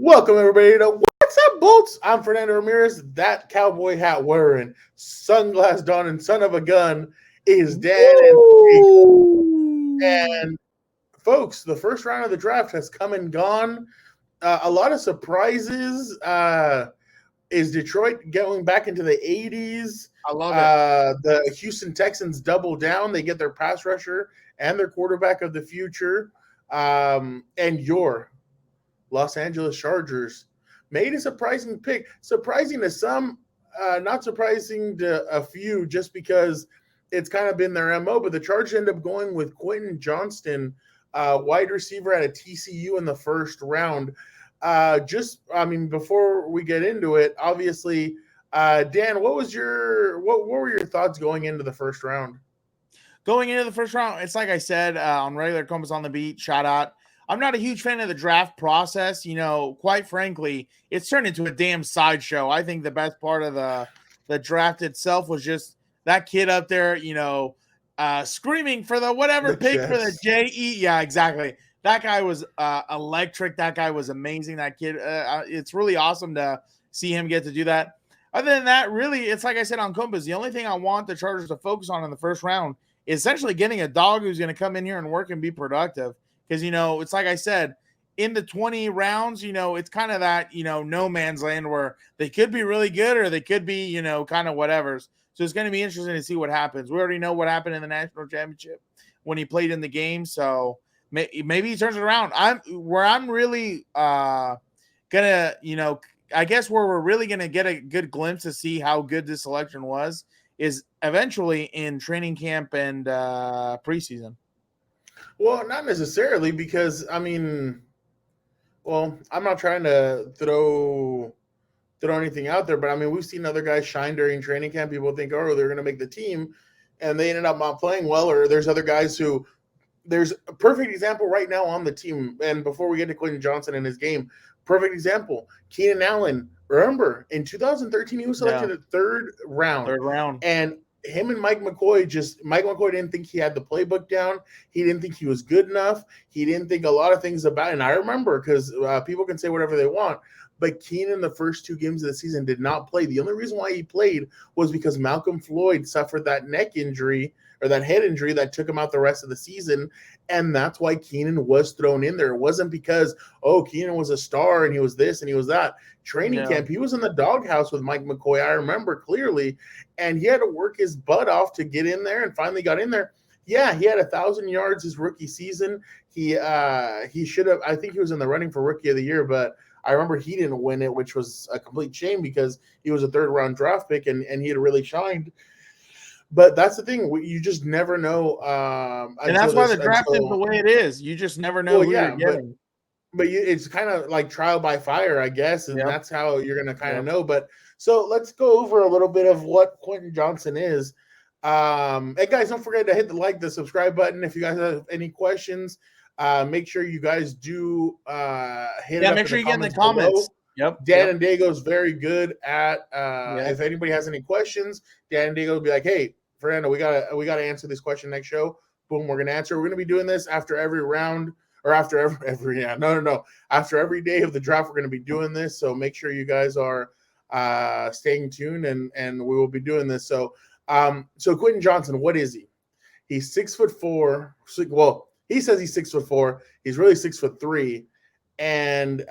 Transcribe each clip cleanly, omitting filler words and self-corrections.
Welcome everybody to What's Up Bolts. I'm Fernando Ramirez. That cowboy hat wearing, sunglass donning son of a gun is Dan and Woo! and folks. The first round of the draft has come and gone. A lot of surprises. Is Detroit going back into the 80s? I love it. The Houston Texans double down. They get their pass rusher and their quarterback of the future. And your Los Angeles Chargers made a surprising pick. Surprising to some, not surprising to a few, just because it's kind of been their MO. But the Chargers end up going with Quentin Johnston, wide receiver at a TCU in the first round. Before we get into it, obviously, Dan, what were your thoughts going into the first round? Going into the first round, it's like I said on regular COMPAS on the beat, shout out. I'm not a huge fan of the draft process. Quite frankly, it's turned into a damn sideshow. I think the best part of the draft itself was just that kid up there, screaming for the whatever The pick for the Jets. JE. Yeah, exactly. That guy was electric. That guy was amazing. That kid, it's really awesome to see him get to do that. Other than that, really, it's like I said on COMPAS, the only thing I want the Chargers to focus on in the first round is essentially getting a dog who's going to come in here and work and be productive. Because, it's like I said, in the 20 rounds, it's kind of that, no man's land where they could be really good or they could be, kind of whatever's. So it's going to be interesting to see what happens. We already know what happened in the national championship when he played in the game. So maybe he turns it around. I'm really gonna, I guess where we're really gonna get a good glimpse to see how good this selection was is eventually in training camp and preseason. Well, not necessarily because I'm not trying to throw anything out there, but we've seen other guys shine during training camp. People think, oh, they're going to make the team, and they ended up not playing well. Or there's other guys who, there's a perfect example right now on the team. And before we get to Quentin Johnston and his game, perfect example, Keenan Allen. Remember, in 2013, he was selected at third round. And him and Mike McCoy didn't think he had the playbook down. He didn't think he was good enough. He didn't think a lot of things about it. And I remember because people can say whatever they want, but Keenan, the first two games of the season, did not play. The only reason why he played was because Malcolm Floyd suffered that neck injury or that head injury that took him out the rest of the season. And that's why Keenan was thrown in there. It wasn't because, Keenan was a star and he was this and he was that. Training camp, he was in the doghouse with Mike McCoy. I remember clearly. And he had to work his butt off to get in there and finally got in there. Yeah, he had 1,000 yards his rookie season. He should have, I think he was in the running for rookie of the year, but I remember he didn't win it, which was a complete shame because he was a third round draft pick and he had really shined. But that's the thing. You just never know. And that's why the draft is the way it is. You just never know who you're getting. But it's kind of like trial by fire, I guess. And that's how you're going to kind of know. But so let's go over a little bit of what Quentin Johnston is. Hey, guys, don't forget to hit the subscribe button. If you guys have any questions, make sure you guys do hit it up. Make sure you get in the comments. Below. Yep. Dan and Diego's very good at if anybody has any questions, Dan and Diego will be like, hey, Fernando, we gotta answer this question next show. Boom, we're gonna answer. We're gonna be doing this after every round or after every after every day of the draft, we're gonna be doing this. So make sure you guys are staying tuned and we will be doing this. So Quentin Johnston, what is he? He's 6'4". Well, he says he's 6'4". He's really 6'3", and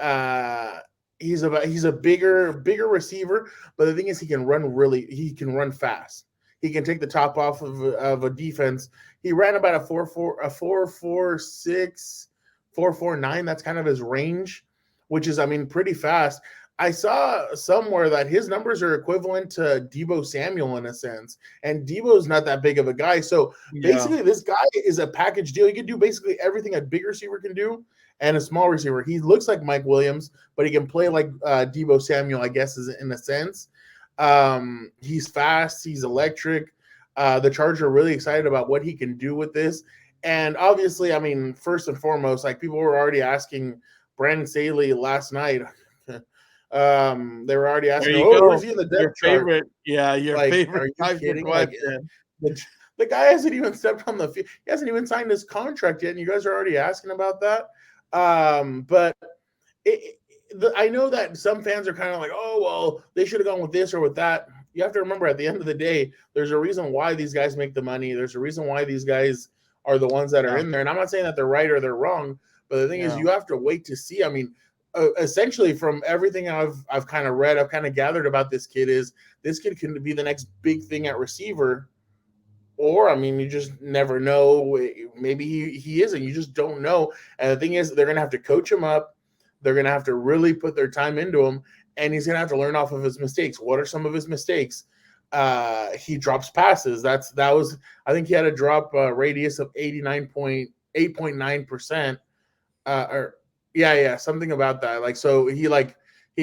he's a bigger receiver, but the thing is he can run fast. He can take the top off of a defense. He ran about a 4.46, 4.49. That's kind of his range, which is pretty fast. I saw somewhere that his numbers are equivalent to Deebo Samuel in a sense, and Deebo's not that big of a guy. So basically, this guy is a package deal. He can do basically everything a big receiver can do and a small receiver. He looks like Mike Williams, but he can play like Deebo Samuel, I guess, is in a sense. He's fast. He's electric. The Chargers are really excited about what he can do with this. And obviously, first and foremost, like people were already asking Brandon Staley last night. They were already asking, where's he in the depth chart? Your favorite. Are you kidding? The guy hasn't even stepped on the field. He hasn't even signed his contract yet, and you guys are already asking about that. But I know that some fans are kind of like, oh, well, they should have gone with this or with that. You have to remember at the end of the day, there's a reason why these guys make the money. There's a reason why these guys are the ones that are Yeah. in there. And I'm not saying that they're right or they're wrong, but the thing is, Yeah. you have to wait to see. I mean, essentially, from everything I've kind of read, I've kind of gathered about this kid is this kid can be the next big thing at receiver. Or, I mean, you just never know. Maybe he isn't. You just don't know. And the thing is, they're going to have to coach him up. They're going to have to really put their time into him. And he's going to have to learn off of his mistakes. What are some of his mistakes? He drops passes. I think he had a drop radius of 8.9%. Something about that. Like, so he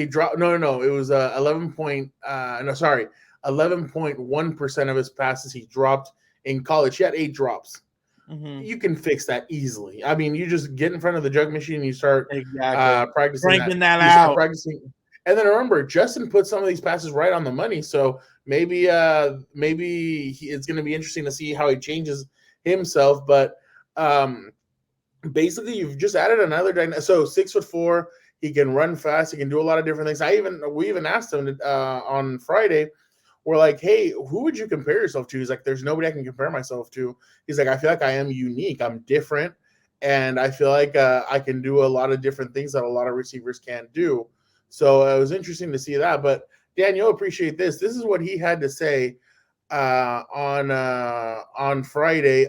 dropped, no, it was 11.1% of his passes he dropped in college. He had 8 drops. Mm-hmm. You can fix that easily. I mean, you just get in front of the jug machine and you start practicing cranking that you out. start practicing. And then remember, Justin put some of these passes right on the money. So maybe it's going to be interesting to see how he changes himself. But basically, you've just added another. So 6'4", he can run fast. He can do a lot of different things. We even asked him on Friday. We're like, hey, who would you compare yourself to? He's like, there's nobody I can compare myself to. He's like, I feel like I am unique. I'm different. And I feel like I can do a lot of different things that a lot of receivers can't do. So it was interesting to see that. But Dan, you'll appreciate this. This is what he had to say on Friday.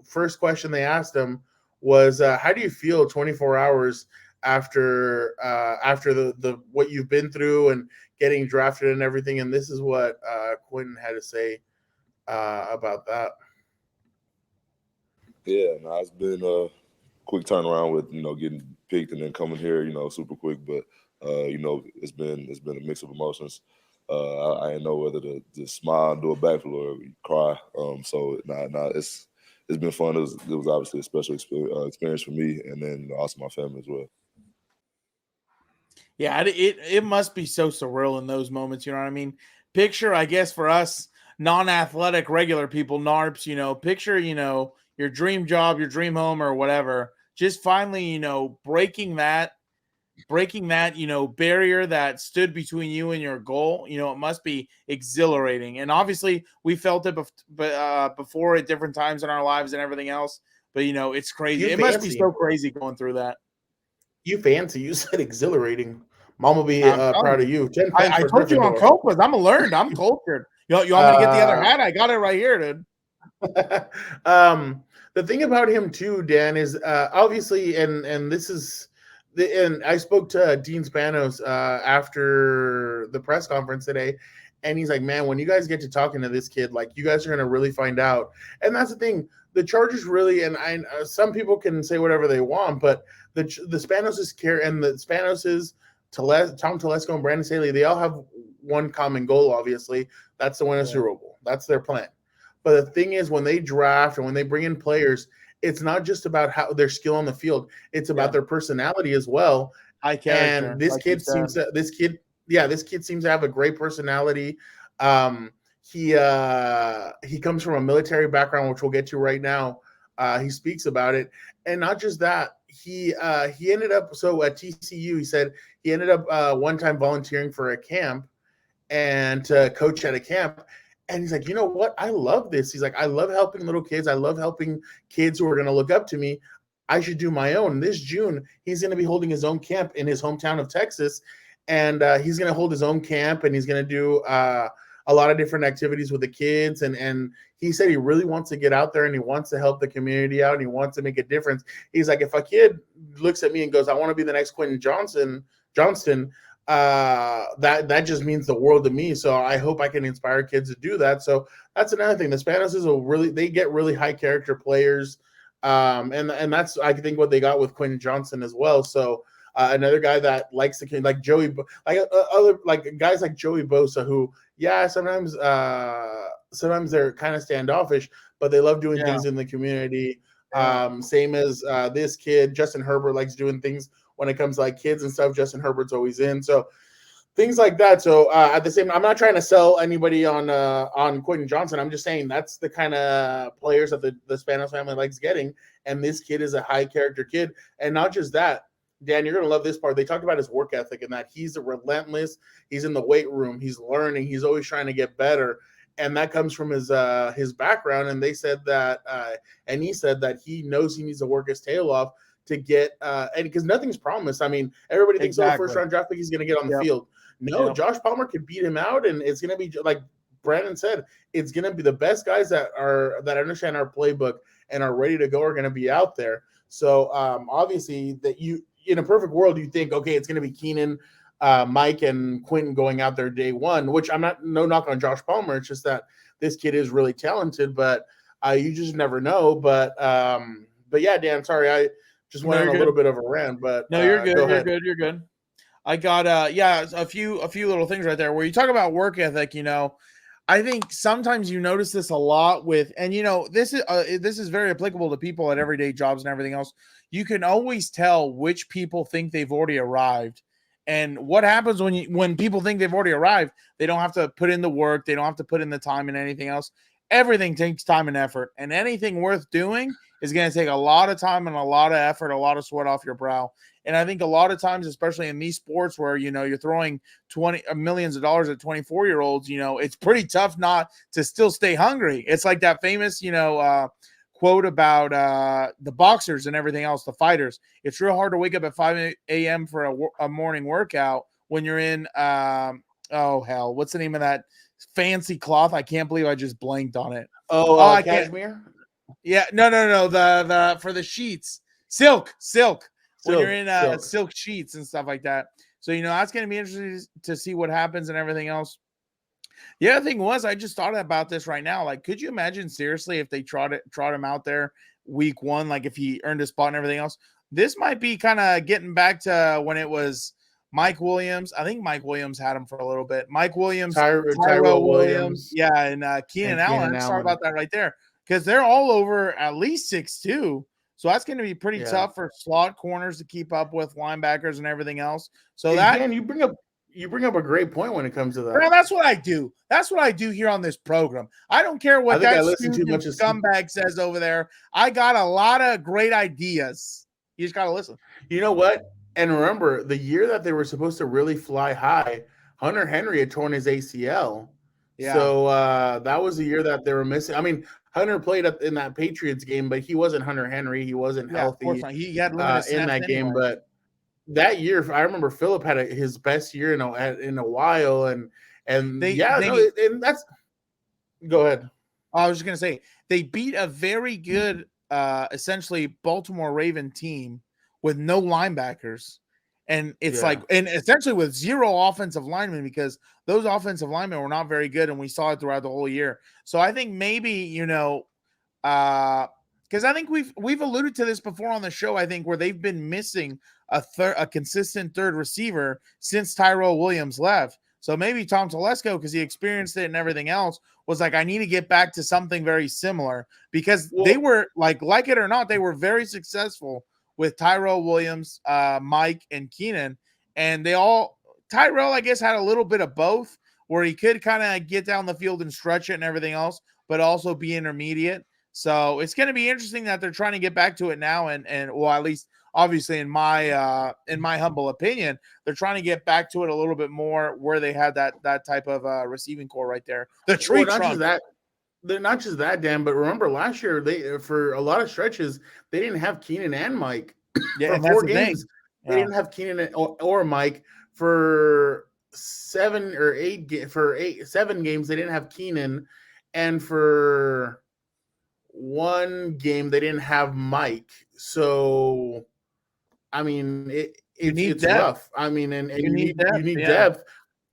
First question they asked him was, how do you feel 24 hours after the what you've been through and getting drafted and everything? And this is what Quentin had to say about that. Yeah, no, it's been a quick turnaround with getting picked and then coming here, super quick. But it's been a mix of emotions. I didn't know whether to smile and do a backflip or cry. It's been fun. It was obviously a special experience for me, and then also my family as well. Yeah, it must be so surreal in those moments. You know what I mean? Picture, I guess, for us non-athletic regular people, NARPs. Picture, your dream job, your dream home, or whatever. Just finally, breaking that, barrier that stood between you and your goal. It must be exhilarating. And obviously, we felt it before at different times in our lives and everything else. But it's crazy. It must be so crazy going through that. You fancy. You said exhilarating. Mom will be proud of you. 10 points I for told you on COMPAS. I'm learned. I'm cultured. You want me to get the other hat? I got it right here, dude. The thing about him too, Dan, is obviously, and this is, and I spoke to Dean Spanos after the press conference today, and he's like, man, when you guys get to talking to this kid, like, you guys are going to really find out. And that's the thing. The Chargers really, and some people can say whatever they want, but the Spanos' care and the Spanos' Tom Telesco and Brandon Staley, they all have one common goal, obviously. That's to win a Super Bowl. That's their plan. But the thing is, when they draft and when they bring in players, it's not just about how their skill on the field. It's about their personality as well. High character. And this kid seems to have a great personality. He comes from a military background, which we'll get to right now. He speaks about it. And not just that, he ended up, so at TCU, he said he ended up one time volunteering for a camp and to coach at a camp. And he's like, you know what? I love this. He's like, I love helping little kids. I love helping kids who are going to look up to me. I should do my own. This June, he's going to be holding his own camp in his hometown of Texas. And he's going to hold his own camp, and he's going to do a lot of different activities with the kids. And he said he really wants to get out there and he wants to help the community out and he wants to make a difference. He's like, if a kid looks at me and goes, I want to be the next Quentin Johnston, that just means the world to me. So I hope I can inspire kids to do that. So that's another thing. The Spanos they get really high character players. And that's, I think, what they got with Quentin Johnston as well. So another guy that likes the kid, like Joey, other guys like Joey Bosa, who, sometimes they're kind of standoffish, but they love doing things in the community. Same as this kid, Justin Herbert, likes doing things when it comes to like kids and stuff. Justin Herbert's always in. So things like that. So at the same time, I'm not trying to sell anybody on Quentin Johnston. I'm just saying that's the kind of players that the Spanos family likes getting. And this kid is a high character kid. And not just that, Dan, you're going to love this part. They talked about his work ethic and that he's relentless. He's in the weight room. He's learning. He's always trying to get better. And that comes from his background. And they said that, and he said that he knows he needs to work his tail off to get, and because nothing's promised. I mean, everybody thinks, first round draft pick, he's going to get on the field. No, Josh Palmer could beat him out. And it's going to be like Brandon said, it's going to be the best guys that understand our playbook and are ready to go are going to be out there. So obviously that in a perfect world, you think, okay, it's going to be Keenan, Mike, and Quentin going out there day one, which no knock on Josh Palmer. It's just that this kid is really talented, but you just never know. But yeah, Dan, sorry, I just went on a little bit of a rant, but no, you're good. You're good. I got a few little things right there where you talk about work ethic. I think sometimes you notice this a lot with, and this is very applicable to people at everyday jobs and everything else. You can always tell which people think they've already arrived. And what happens when people think they've already arrived, they don't have to put in the work. They don't have to put in the time and anything else. Everything takes time and effort, and anything worth doing is going to take a lot of time and a lot of effort, a lot of sweat off your brow. And I think a lot of times, especially in these sports where, you're throwing millions of dollars at 24-year-olds, it's pretty tough not to still stay hungry. It's like that famous, quote about the boxers and everything else, the fighters. It's real hard to wake up at 5 a.m. for a morning workout when you're in, what's the name of that fancy cloth? I can't believe I just blanked on it. Cashmere? Yeah, no. The for the sheets, silk. When you're in silk sheets and stuff like that. So, that's going to be interesting to see what happens and everything else. The other thing was, I just thought about this right now. Like, could you imagine seriously if they trot him out there week one, like if he earned a spot and everything else? This might be kind of getting back to when it was Mike Williams. I think Mike Williams had him for a little bit. Mike Williams, Tyrell Williams. Yeah, and Keenan Allen. Let's talk about that right there. Because they're all over at least 6'2". So that's going to be pretty tough for slot corners to keep up with linebackers and everything else. So Dan, you bring up a great point when it comes to that. Bro, that's what I do. That's what I do here on this program. I don't care what that scumbag says over there. I got a lot of great ideas. You just got to listen. You know what? And remember, the year that they were supposed to really fly high, Hunter Henry had torn his ACL. Yeah. So that was the year that they were missing. I mean, Hunter played in that Patriots game, but he wasn't Hunter Henry. He wasn't healthy. Of course not. He had in that game. But that year, I remember Phillip had his best year in a while, and that's. Go ahead. I was just gonna say they beat a very good, essentially Baltimore Raven team with no linebackers. And it's and essentially with zero offensive linemen, because those offensive linemen were not very good, and we saw it throughout the whole year. So I think maybe, because I think we've alluded to this before on the show, I think, where they've been missing a consistent third receiver since Tyrell Williams left. So maybe Tom Telesco, because he experienced it and everything else, was like, I need to get back to something very similar, because they were like it or not, they were very successful with Tyrell Williams, Mike, and Keenan. And Tyrell, I guess, had a little bit of both, where he could kind of get down the field and stretch it and everything else, but also be intermediate. So it's going to be interesting that they're trying to get back to it now. And at least obviously in my humble opinion, they're trying to get back to it a little bit more, where they had that type of receiving core right there. The tree trunk. They're not just that, Dan, but remember last year, for a lot of stretches, they didn't have Keenan and Mike. Yeah, for 4 games. They didn't have Keenan or Mike. For 7 or 8 7 games, they didn't have Keenan, and for 1 game, they didn't have Mike. So, I mean, it's rough. I mean, and you need depth.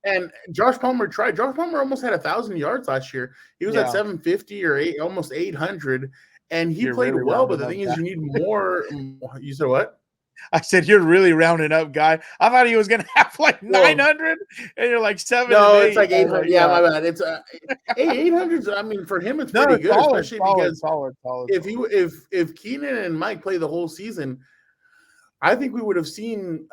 And Josh Palmer tried. Josh Palmer almost had 1,000 yards last year. He was at 750 or almost 800, and he played really well. But the thing is, you need more. You said what? I said you're really rounding up, guy. I thought he was going to have like 900, and you're like 7. No, it's like 800. Yeah, my bad. It's 800. I mean, for him, it's pretty good, especially because if Keenan and Mike play the whole season, I think we would have seen.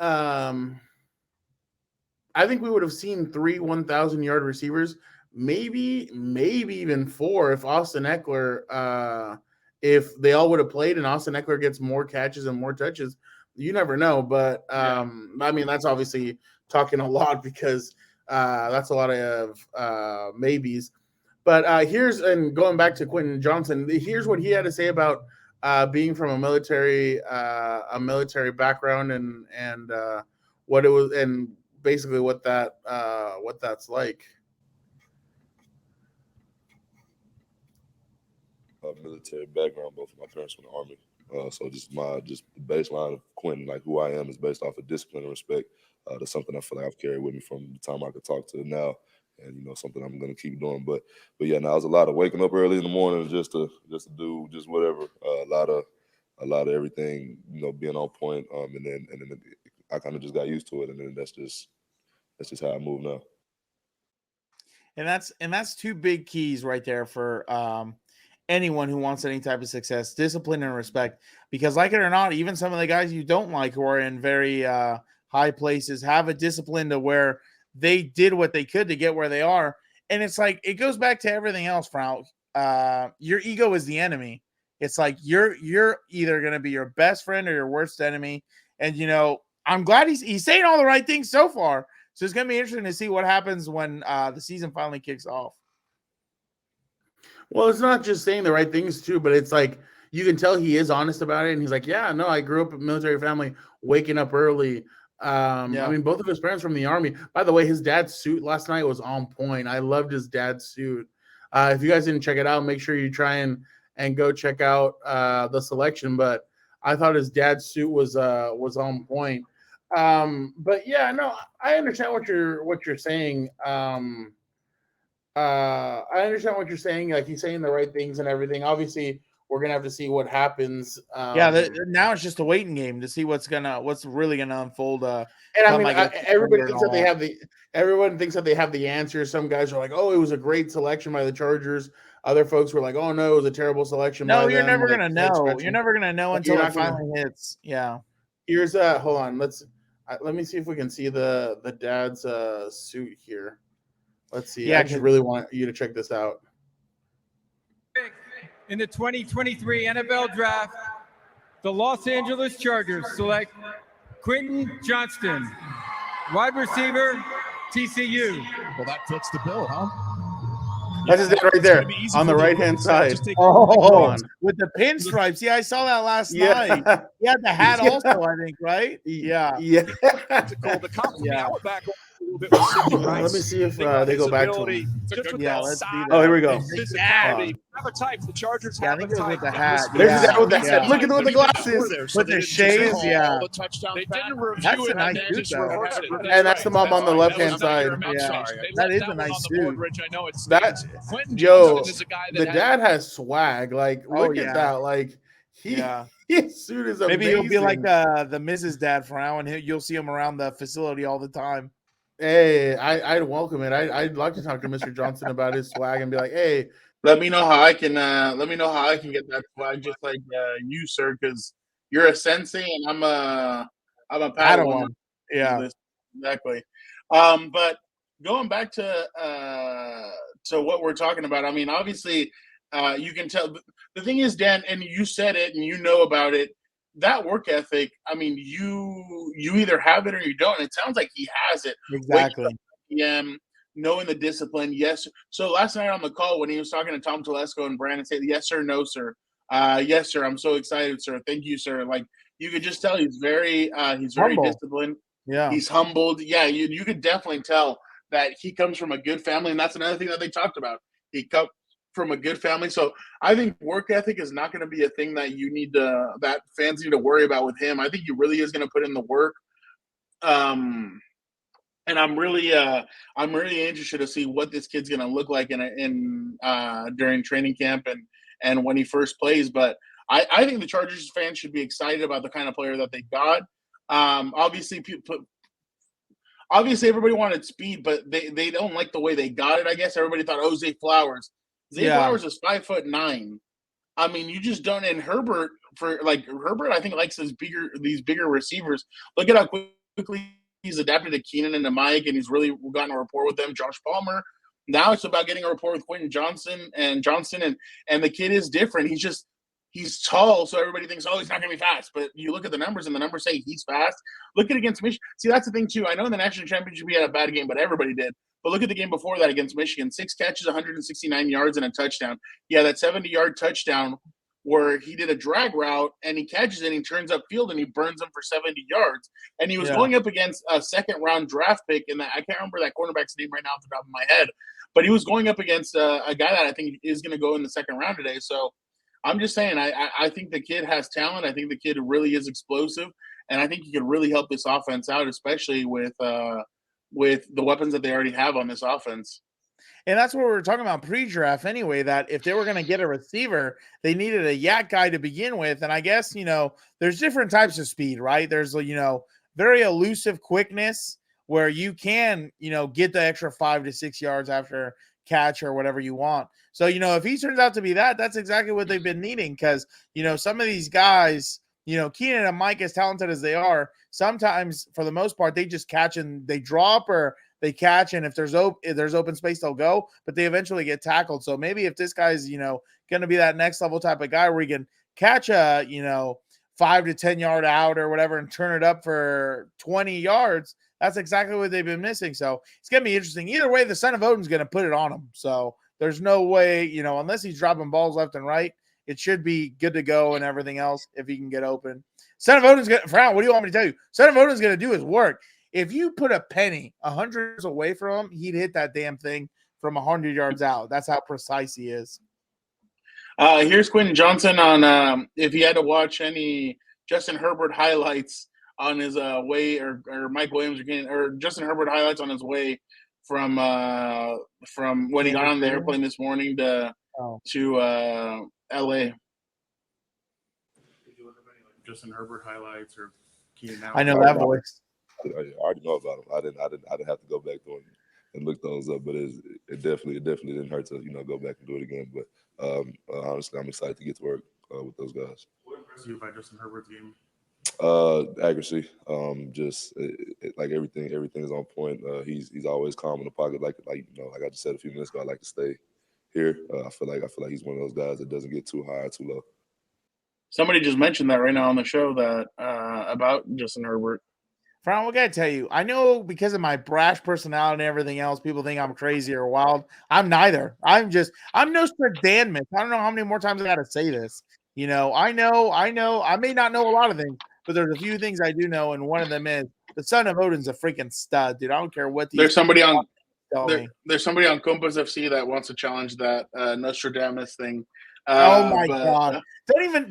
I think we would have seen 3 1,000-yard receivers, maybe even 4 if Austin Eckler, if they all would have played and Austin Eckler gets more catches and more touches. you never know. But I mean, that's obviously talking a lot because that's a lot of maybes. But and going back to Quentin Johnston, here's what he had to say about being from a military background and what it was and basically what that's like. Military background. Both of my parents were in the Army. So just the baseline of Quentin, like who I am, is based off of discipline and respect. That's something I feel like I've carried with me from the time I could talk to now, and something I'm gonna keep doing. But yeah, now it's a lot of waking up early in the morning just to do just whatever. A lot of everything, being on point. And then I kind of just got used to it, and then that's just how I move now. And that's two big keys right there for anyone who wants any type of success: discipline and respect. Because like it or not, even some of the guys you don't like who are in very high places have a discipline to where they did what they could to get where they are. And it's like, it goes back to everything else, Frau. Your ego is the enemy. It's like you're either going to be your best friend or your worst enemy. And, I'm glad he's saying all the right things so far. So it's going to be interesting to see what happens when the season finally kicks off. Well, it's not just saying the right things too, but it's like you can tell he is honest about it. And he's like, yeah, no, I grew up in a military family, waking up early. I mean, both of his parents from the Army. By the way, his dad's suit last night was on point. I loved his dad's suit. If you guys didn't check it out, make sure you try and go check out the selection. But I thought his dad's suit was on point. But yeah, no, I understand what you're saying. I understand what you're saying. Like, he's saying the right things and everything. Obviously, we're gonna have to see what happens. Now it's just a waiting game to see what's really gonna unfold. And I mean, everybody thinks that everyone thinks that they have the answer. Some guys are like, "Oh, it was a great selection by the Chargers." Other folks were like, "Oh no, it was a terrible selection." No, you're never gonna know. You're never gonna know until it finally hits. Yeah. Here's hold on. Let me see if we can see the dad's suit here. Let's see. Yeah, I just really want you to check this out. In the 2023 NFL Draft, the Los Angeles Chargers select Quentin Johnston, wide receiver, TCU. Well, that fits the bill, huh? That's his dad right there on the right-hand side. With the pinstripes. Yeah, I saw that last night. He had the hat also, I think, right? Yeah. To call the compliment back a little bit. Let me see if they go back to him. Let's do that. Oh, here we go. Type the Chargers I think it was with the hat. There's his dad with the hat. Look at with the glasses. With the shades, yeah. They didn't review That's it, a nice suit, though. And that's the mom on the left-hand side. Yeah, that is a nice suit. The dad has swag. Like, look at that. Like, his suit is amazing. Maybe he'll be like the Mrs. Dad for now, and you'll see him around the facility all the time. Hey, I'd welcome it. I'd like to talk to Mr. Johnston about his swag and be like, hey, let me know how I can get that swag just like you, sir, because you're a sensei and I'm a Padawan. Yeah, exactly. But going back to what we're talking about, I mean, obviously, you can tell. The thing is, Dan, and you said it, and you know about it. That work ethic, I mean, you either have it or you don't. It sounds like he has it. Exactly. Knowing the discipline, yes. So last night on the call when he was talking to Tom Telesco and Brandon said, yes, sir, no, sir. Yes, sir. I'm so excited, sir. Thank you, sir. Like, you could just tell he's very disciplined. Yeah. He's humbled. Yeah, you could definitely tell that he comes from a good family. And that's another thing that they talked about. He comes from a good family. So I think work ethic is not going to be a thing that that fans need to worry about with him. I think he really is going to put in the work. And I'm really interested to see what this kid's going to look like in during training camp and when he first plays. But I think the Chargers fans should be excited about the kind of player that they got. Obviously, everybody wanted speed, but they don't like the way they got it. I guess everybody thought Zay Flowers. Zay Flowers is 5'9". I mean, you just don't. And Herbert, I think likes these bigger receivers. Look at how quickly he's adapted to Keenan and to Mike, and he's really gotten a rapport with them. Josh Palmer. Now it's about getting a rapport with Quentin Johnston and the kid is different. He's he's tall, so everybody thinks, oh, he's not going to be fast. But you look at the numbers, and the numbers say he's fast. Look at against Michigan. See, that's the thing, too. I know in the national championship we had a bad game, but everybody did. But look at the game before that against Michigan. 6 catches, 169 yards, and a touchdown. Yeah, that 70-yard touchdown where he did a drag route, and he catches it, and he turns upfield, and he burns him for 70 yards. And he was going up against a second-round draft pick, and I can't remember that cornerback's name right now off the top of my head. But he was going up against a guy that I think is going to go in the second round today. So I'm just saying, I think the kid has talent. I think the kid really is explosive, and I think he could really help this offense out, especially with the weapons that they already have on this offense. And that's what we were talking about pre-draft anyway, that if they were going to get a receiver, they needed a yak guy to begin with. And I guess, there's different types of speed, right? There's, very elusive quickness where you can, get the extra 5 to 6 yards after catch or whatever you want. So, if he turns out to be that's exactly what they've been needing. Because, some of these guys, Keenan and Mike, as talented as they are, sometimes for the most part, they just catch and they drop or they catch, and if there's open space, they'll go, but they eventually get tackled. So maybe if this guy's, going to be that next level type of guy where he can catch a, 5 to 10 yard out or whatever and turn it up for 20 yards, that's exactly what they've been missing. So it's going to be interesting. Either way, the son of Odin's going to put it on him. So there's no way, unless he's dropping balls left and right, it should be good to go and everything else if he can get open. Son of Odin's going to, Frown, what do you want me to tell you? Son of Odin's going to do his work. If you put a penny 100 yards away from him, he'd hit that damn thing from 100 yards out. That's how precise he is. Here's Quentin Johnston on if he had to watch any Justin Herbert highlights on his way, or Mike Williams or Justin Herbert highlights on his way from when he got on the airplane this morning to LA. Did you look up any Justin Herbert highlights or Keenan? I know that voice. I already know about him. I didn't have to go back through and look those up, but it definitely didn't hurt to go back and do it again. But honestly, I'm excited to get to work with those guys. What impressed you about Justin Herbert's game? Accuracy. Like everything is on point. He's always calm in the pocket. Like I just said a few minutes ago, I like to stay here. I feel like he's one of those guys that doesn't get too high or too low. Somebody just mentioned that right now on the show that about Justin Herbert. Fran, what can I tell you? I know because of my brash personality and everything else, people think I'm crazy or wild. I'm neither. I'm Nostradamus. I don't know how many more times I got to say this. I know. I may not know a lot of things, but there's a few things I do know, and one of them is the son of Odin's a freaking stud, dude. I don't care what there's somebody on COMPAS FC that wants to challenge that Nostradamus thing. Oh my God!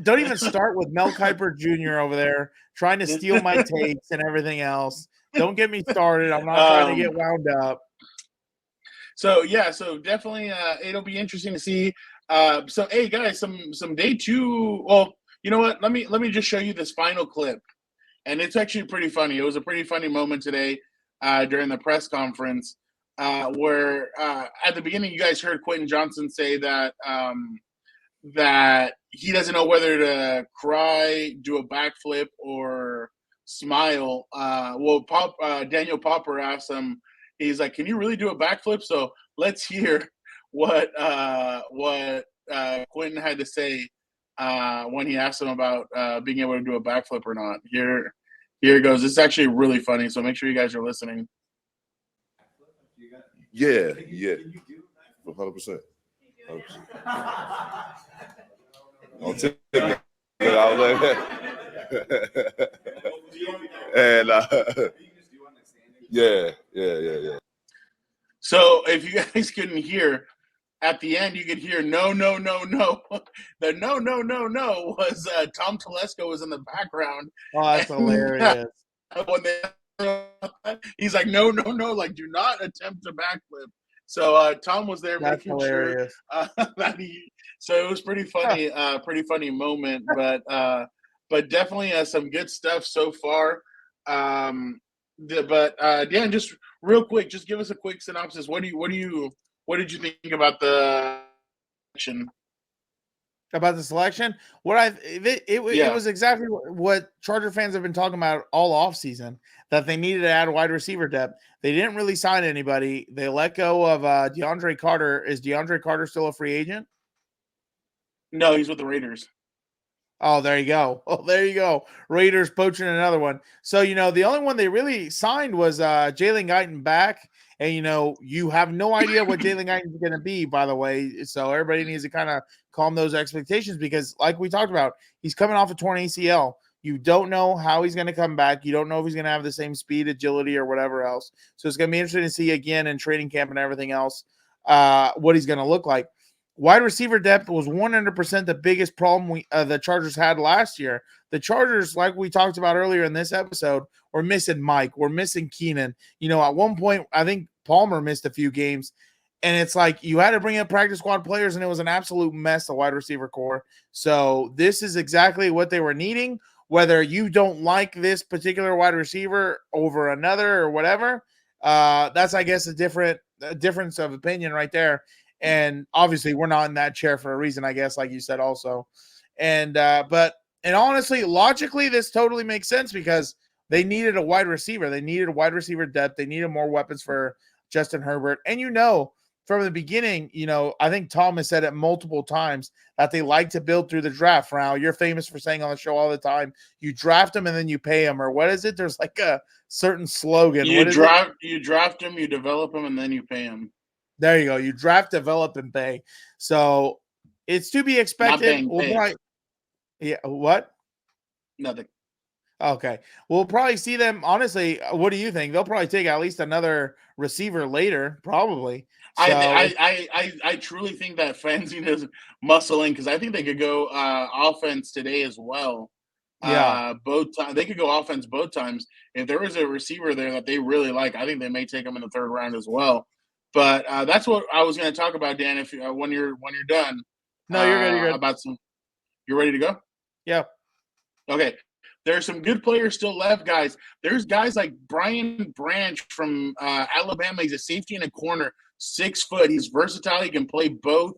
Don't even start with Mel Kiper Jr. over there trying to steal my takes and everything else. Don't get me started. I'm not trying to get wound up. So definitely it'll be interesting to see. So hey guys, some day 2. Well, you know what? Let me just show you this final clip, and it's actually pretty funny. It was a pretty funny moment today during the press conference where at the beginning you guys heard Quentin Johnston say that he doesn't know whether to cry, do a backflip, or smile. Daniel Popper asked him, he's like, "Can you really do a backflip?" So let's hear what Quentin had to say when he asked him about being able to do a backflip or not. Here it goes. It's actually really funny, so make sure you guys are listening. Yeah, 100%. On tip, I was like, and yeah. So if you guys couldn't hear, at the end you could hear no. The no was Tom Telesco was in the background. Oh, that's hilarious. He's like, no, like do not attempt a backflip. So Tom was there That's making hilarious. sure so it was pretty funny, pretty funny moment, but definitely some good stuff so far. Dan, just real quick, just give us a quick synopsis. What did you think about the selection? About the selection? It was exactly what Charger fans have been talking about all offseason, that they needed to add wide receiver depth. They didn't really sign anybody. They let go of DeAndre Carter. Is DeAndre Carter still a free agent? No, he's with the Raiders. Oh, there you go. Oh, there you go. Raiders poaching another one. So, the only one they really signed was Jalen Guyton back. And, you have no idea what Jalen Guyton is going to be, by the way. So everybody needs to kind of calm those expectations because, like we talked about, he's coming off a torn ACL. You don't know how he's going to come back. You don't know if he's going to have the same speed, agility, or whatever else. So it's going to be interesting to see again in training camp and everything else what he's going to look like. Wide receiver depth was 100% the biggest problem the Chargers had last year. The Chargers, like we talked about earlier in this episode, were missing Mike. We're missing Keenan. At one point, I think Palmer missed a few games. And it's like you had to bring in practice squad players, and it was an absolute mess, the wide receiver core. So this is exactly what they were needing. Whether you don't like this particular wide receiver over another or whatever, that's, I guess, a difference of opinion right there. And obviously we're not in that chair for a reason, I guess, like you said also. And honestly, logically, this totally makes sense because they needed a wide receiver. They needed a wide receiver depth. They needed more weapons for Justin Herbert. And from the beginning, I think Tom has said it multiple times that they like to build through the draft. Now, you're famous for saying on the show all the time, you draft them and then you pay them, or what is it? There's like a certain slogan. You draft them, you develop them, and then you pay them. There you go. You draft, develop, and pay. So it's to be expected. Yeah. What? Nothing. Okay. We'll probably see them. Honestly, what do you think? They'll probably take at least another receiver later, probably. So, I truly think that Fanzine is muscling because I think they could go offense today as well. Yeah. They could go offense both times. If there was a receiver there that they really like, I think they may take him in the third round as well. But that's what I was going to talk about, Dan. If when you're done, no, you're good. You're good. You're ready to go? Yeah. Okay. There's some good players still left, guys. There's guys like Brian Branch from Alabama. He's a safety and a corner, 6 foot. He's versatile. He can play both.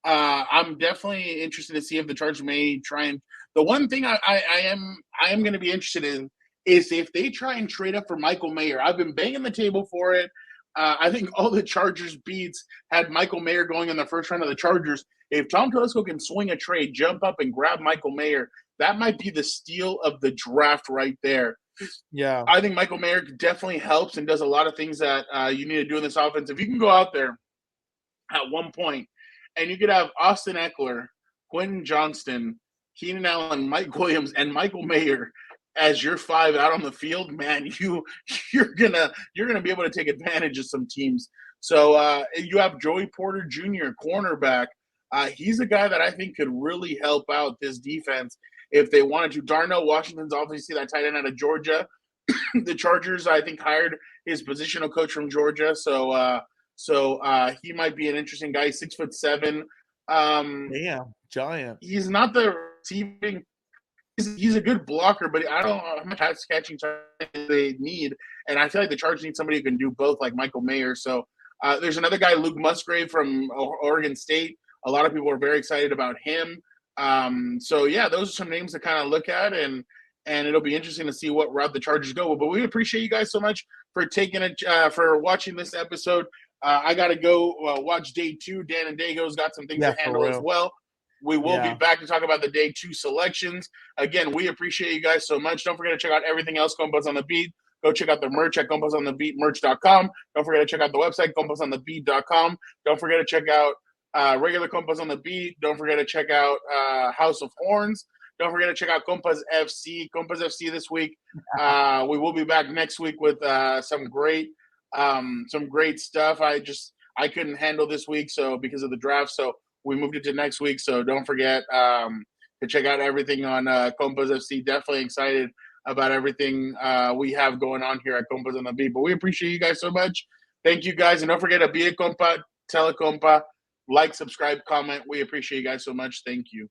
I'm definitely interested to see if the Chargers may try and. The one thing I am going to be interested in is if they try and trade up for Michael Mayer. I've been banging the table for it. I think all the Chargers beats had Michael Mayer going in the first round of the Chargers. If Tom Telesco can swing a trade, jump up and grab Michael Mayer, that might be the steal of the draft right there. Yeah. I think Michael Mayer definitely helps and does a lot of things that you need to do in this offense. If you can go out there at one point and you could have Austin Eckler, Quentin Johnston, Keenan Allen, Mike Williams, and Michael Mayer as your 5 out on the field, man, you're gonna be able to take advantage of some teams. So you have Joey Porter Jr., cornerback. He's a guy that I think could really help out this defense if they wanted to. Darnell Washington's obviously that tight end out of Georgia. The Chargers, I think, hired his positional coach from Georgia, so he might be an interesting guy. 6'7". Yeah, giant. He's not the receiving. He's a good blocker, but I don't know how much pass catching time they need. And I feel like the Chargers need somebody who can do both, like Michael Mayer. So there's another guy, Luke Musgrave from Oregon State. A lot of people are very excited about him. So yeah, those are some names to kind of look at, and it'll be interesting to see what route the Chargers go. But we appreciate you guys so much for for watching this episode. I got to go watch day 2. Dan and Dago's got some things to handle as well. We will be back to talk about the day 2 selections. Again, we appreciate you guys so much. Don't forget to check out everything else COMPAS on the Beat. Go check out the merch at compasonthebeatmerch.com. Don't forget to check out the website, compasonthebeat.com. Don't forget to check out regular COMPAS on the Beat. Don't forget to check out House of Horns. Don't forget to check out COMPAS FC. COMPAS FC this week. We will be back next week with some great stuff. I couldn't handle this week because of the draft, so we moved it to next week. So don't forget to check out everything on COMPAS FC. Definitely excited about everything we have going on here at COMPAS on the Beat. But we appreciate you guys so much. Thank you guys, and don't forget to be a compa, tell a compa, like, subscribe, comment. We appreciate you guys so much. Thank you.